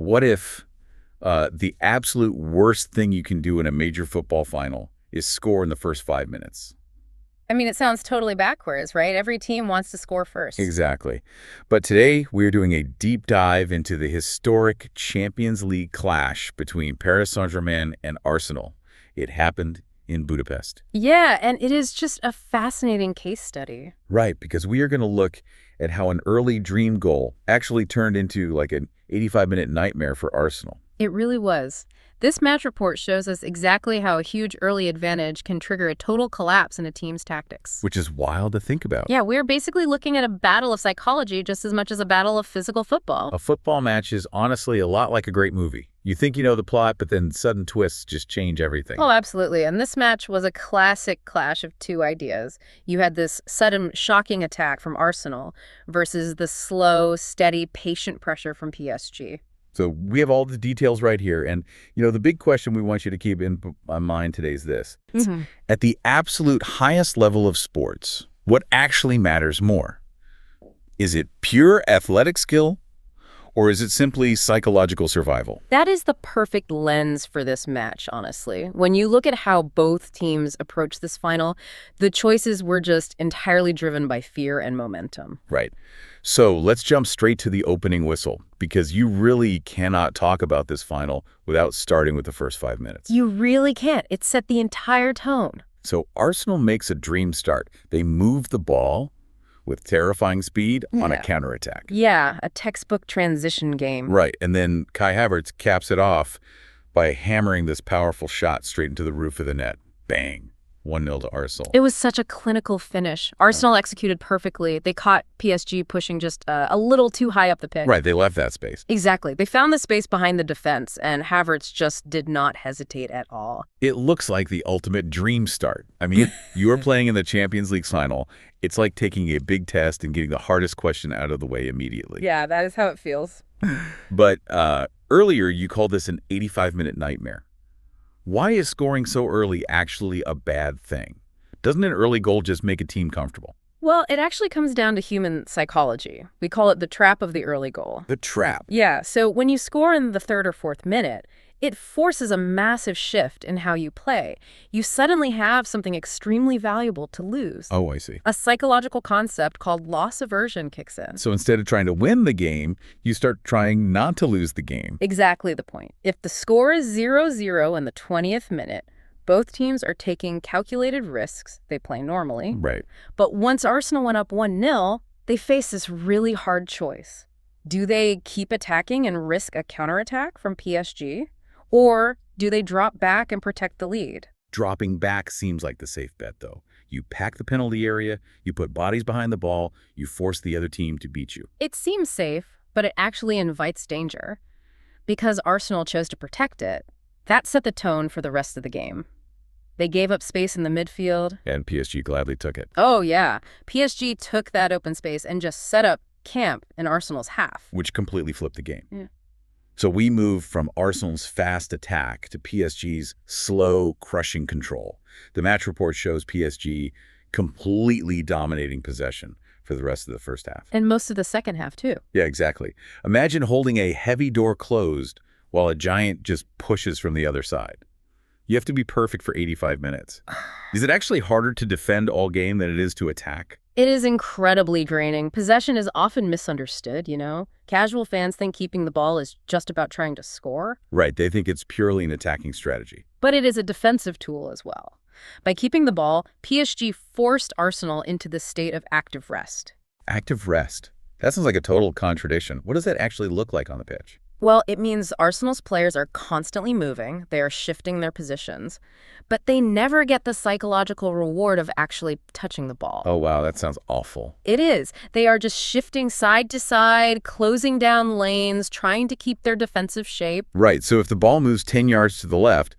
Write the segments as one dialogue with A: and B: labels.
A: What if the absolute worst thing you can do in a major football final is score in the first 5 minutes?
B: I mean, it sounds totally backwards, right? Every team wants to score first.
A: Exactly. But today, we're doing a deep dive into the historic Champions League clash between Paris Saint-Germain and Arsenal. It happened in Budapest.
B: Yeah, and it is just a fascinating case study.
A: Right, because we are going to look at how an early dream goal actually turned into like an 85-minute nightmare for Arsenal.
B: It really was. This match report shows us exactly how a huge early advantage can trigger a total collapse in a team's tactics.
A: Which is wild to think about.
B: Yeah, we're basically looking at a battle of psychology just as much as a battle of physical football.
A: A football match is honestly a lot like a great movie. You think you know the plot, but then sudden twists just change everything.
B: Oh, absolutely. And this match was a classic clash of two ideas. You had this sudden, shocking attack from Arsenal versus the slow, steady, patient pressure from PSG.
A: So we have all the details right here. And, the big question we want you to keep in mind today is this. At the absolute highest level of sports, what actually matters more? Is it pure athletic skill, or is it simply psychological survival?
B: That is the perfect lens for this match, honestly. When you look at how both teams approached this final, the choices were just entirely driven by fear and momentum.
A: Right. So let's jump straight to the opening whistle, because you really cannot talk about this final without starting with the first 5 minutes.
B: You really can't. It set the entire tone.
A: So Arsenal makes a dream start. They move the ball with terrifying speed on a counterattack.
B: Yeah, a textbook transition game.
A: Right, and then Kai Havertz caps it off by hammering this powerful shot straight into the roof of the net. Bang. 1-0 to Arsenal.
B: It was such a clinical finish. Arsenal executed perfectly. They caught PSG pushing just a little too high up the pitch.
A: Right, they left that space.
B: Exactly. They found the space behind the defense, and Havertz just did not hesitate at all.
A: It looks like the ultimate dream start. I mean, you are playing in the Champions League final. It's like taking a big test and getting the hardest question out of the way immediately.
B: Yeah, that is how it feels.
A: But earlier, you called this an 85-minute nightmare. Why is scoring so early actually a bad thing? Doesn't an early goal just make a team comfortable?
B: Well, it actually comes down to human psychology. We call it the trap of the early goal.
A: The trap.
B: Yeah, so when you score in the third or fourth minute, it forces a massive shift in how you play. You suddenly have something extremely valuable to lose.
A: Oh, I see.
B: A psychological concept called loss aversion kicks in.
A: So instead of trying to win the game, you start trying not to lose the game.
B: Exactly the point. If the score is 0-0 in the 20th minute, both teams are taking calculated risks. They play normally.
A: Right.
B: But once Arsenal went up 1-0, they face this really hard choice. Do they keep attacking and risk a counterattack from PSG? Or do they drop back and protect the lead?
A: Dropping back seems like the safe bet, though. You pack the penalty area, you put bodies behind the ball, you force the other team to beat you.
B: It seems safe, but it actually invites danger. Because Arsenal chose to protect it, that set the tone for the rest of the game. They gave up space in the midfield.
A: And PSG gladly took it.
B: Oh, yeah. PSG took that open space and just set up camp in Arsenal's half.
A: Which completely flipped the game.
B: Yeah.
A: So we move from Arsenal's fast attack to PSG's slow, crushing control. The match report shows PSG completely dominating possession for the rest of the first half.
B: And most of the second half, too.
A: Yeah, exactly. Imagine holding a heavy door closed while a giant just pushes from the other side. You have to be perfect for 85 minutes. Is it actually harder to defend all game than it is to attack?
B: It is incredibly draining. Possession is often misunderstood, Casual fans think keeping the ball is just about trying to score.
A: Right, they think it's purely an attacking strategy.
B: But it is a defensive tool as well. By keeping the ball, PSG forced Arsenal into this state of active rest.
A: Active rest? That sounds like a total contradiction. What does that actually look like on the pitch?
B: Well, it means Arsenal's players are constantly moving, they are shifting their positions, but they never get the psychological reward of actually touching the ball.
A: Oh, wow, that sounds awful.
B: It is. They are just shifting side to side, closing down lanes, trying to keep their defensive shape.
A: Right, so if the ball moves 10 yards to the left,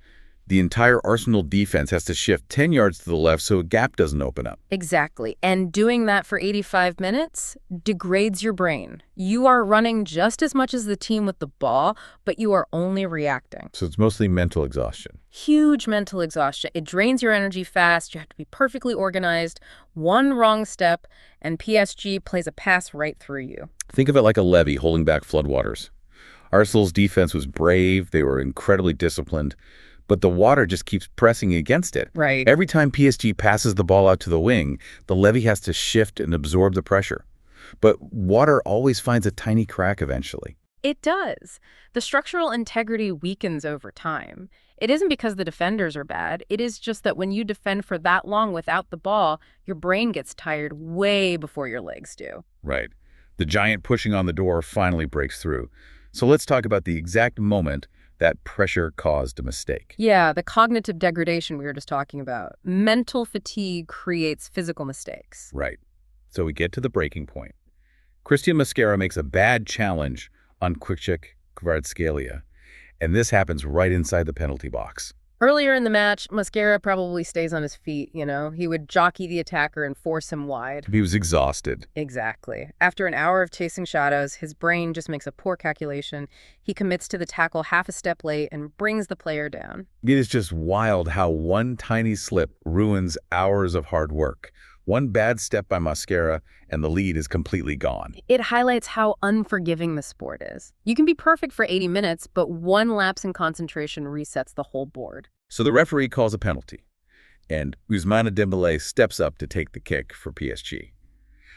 A: the entire Arsenal defense has to shift 10 yards to the left so a gap doesn't open up.
B: Exactly. And doing that for 85 minutes degrades your brain. You are running just as much as the team with the ball, but you are only reacting.
A: So it's mostly mental exhaustion.
B: Huge mental exhaustion. It drains your energy fast. You have to be perfectly organized. One wrong step, and PSG plays a pass right through you.
A: Think of it like a levee holding back floodwaters. Arsenal's defense was brave, they were incredibly disciplined, but the water just keeps pressing against it.
B: Right.
A: Every time PSG passes the ball out to the wing, the levee has to shift and absorb the pressure. But water always finds a tiny crack eventually.
B: It does. The structural integrity weakens over time. It isn't because the defenders are bad. It is just that when you defend for that long without the ball, your brain gets tired way before your legs do.
A: Right. The giant pushing on the door finally breaks through. So let's talk about the exact moment that pressure caused a mistake.
B: Yeah, the cognitive degradation we were just talking about. Mental fatigue creates physical mistakes.
A: Right. So we get to the breaking point. Christian Mascara makes a bad challenge on Kvaratskhelia, and this happens right inside the penalty box.
B: Earlier in the match, Mascara probably stays on his feet, you know? He would jockey the attacker and force him wide.
A: He was exhausted.
B: Exactly. After an hour of chasing shadows, his brain just makes a poor calculation. He commits to the tackle half a step late and brings the player down.
A: It is just wild how one tiny slip ruins hours of hard work. One bad step by Mascara, and the lead is completely gone.
B: It highlights how unforgiving the sport is. You can be perfect for 80 minutes, but one lapse in concentration resets the whole board.
A: So the referee calls a penalty, and Ousmane Dembélé steps up to take the kick for PSG.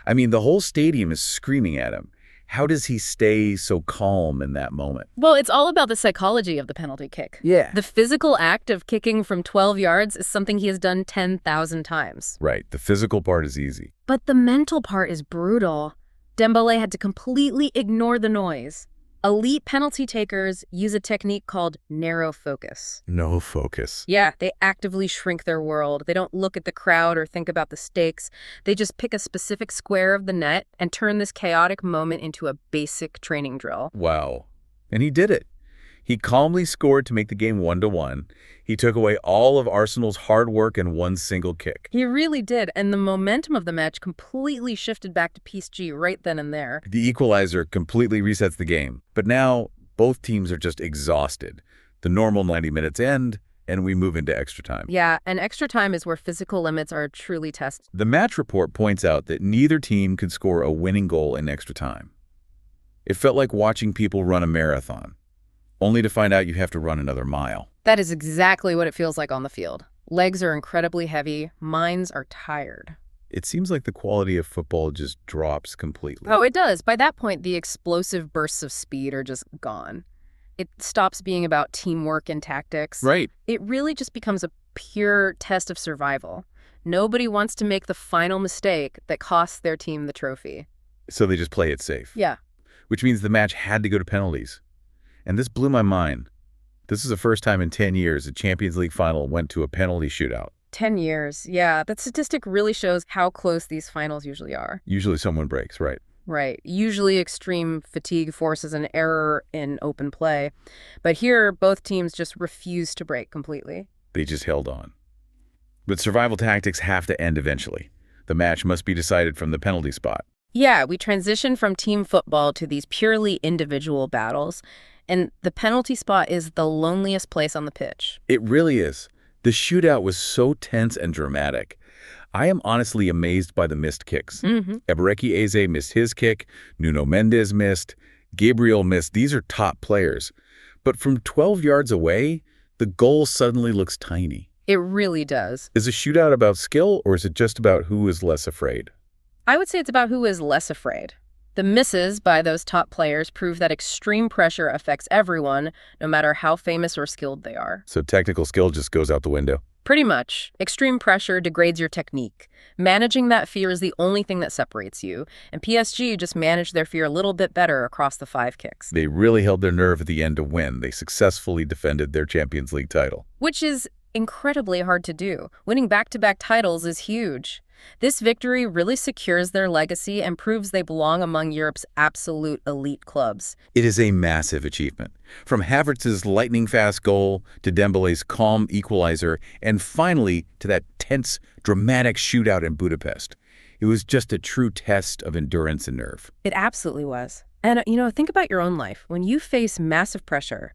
A: I mean, the whole stadium is screaming at him. How does he stay so calm in that moment?
B: Well, it's all about the psychology of the penalty kick.
A: Yeah.
B: The physical act of kicking from 12 yards is something he has done 10,000 times.
A: Right. The physical part is easy.
B: But the mental part is brutal. Dembélé had to completely ignore the noise. Elite penalty takers use a technique called narrow focus.
A: No focus.
B: Yeah, they actively shrink their world. They don't look at the crowd or think about the stakes. They just pick a specific square of the net and turn this chaotic moment into a basic training drill.
A: Wow. And he did it. He calmly scored to make the game 1-1. He took away all of Arsenal's hard work in one single kick.
B: He really did, and the momentum of the match completely shifted back to PSG right then and there.
A: The equalizer completely resets the game. But now, both teams are just exhausted. The normal 90 minutes end, and we move into extra time.
B: Yeah, and extra time is where physical limits are truly tested.
A: The match report points out that neither team could score a winning goal in extra time. It felt like watching people run a marathon, only to find out you have to run another mile.
B: That is exactly what it feels like on the field. Legs are incredibly heavy, minds are tired.
A: It seems like the quality of football just drops completely.
B: Oh, it does. By that point, the explosive bursts of speed are just gone. It stops being about teamwork and tactics.
A: Right.
B: It really just becomes a pure test of survival. Nobody wants to make the final mistake that costs their team the trophy.
A: So they just play it safe.
B: Yeah.
A: Which means the match had to go to penalties. And this blew my mind. This is the first time in 10 years a Champions League final went to a penalty shootout.
B: 10 years. Yeah, that statistic really shows how close these finals usually are.
A: Usually someone breaks, right?
B: Right. Usually extreme fatigue forces an error in open play. But here, both teams just refuse to break completely.
A: They just held on. But survival tactics have to end eventually. The match must be decided from the penalty spot.
B: Yeah, we transition from team football to these purely individual battles. And the penalty spot is the loneliest place on the pitch.
A: It really is. The shootout was so tense and dramatic. I am honestly amazed by the missed kicks. Ebereki Eze missed his kick. Nuno Mendes missed. Gabriel missed. These are top players. But from 12 yards away, the goal suddenly looks tiny.
B: It really does.
A: Is a shootout about skill, or is it just about who is less afraid?
B: I would say it's about who is less afraid. The misses by those top players prove that extreme pressure affects everyone, no matter how famous or skilled they are.
A: So technical skill just goes out the window?
B: Pretty much. Extreme pressure degrades your technique. Managing that fear is the only thing that separates you, and PSG just managed their fear a little bit better across the 5 kicks.
A: They really held their nerve at the end to win. They successfully defended their Champions League title.
B: Which is incredibly hard to do. Winning back-to-back titles is huge. This victory really secures their legacy and proves they belong among Europe's absolute elite clubs.
A: It is a massive achievement. From Havertz's lightning-fast goal to Dembélé's calm equalizer, and finally to that tense, dramatic shootout in Budapest. It was just a true test of endurance and nerve.
B: It absolutely was. And, think about your own life. When you face massive pressure,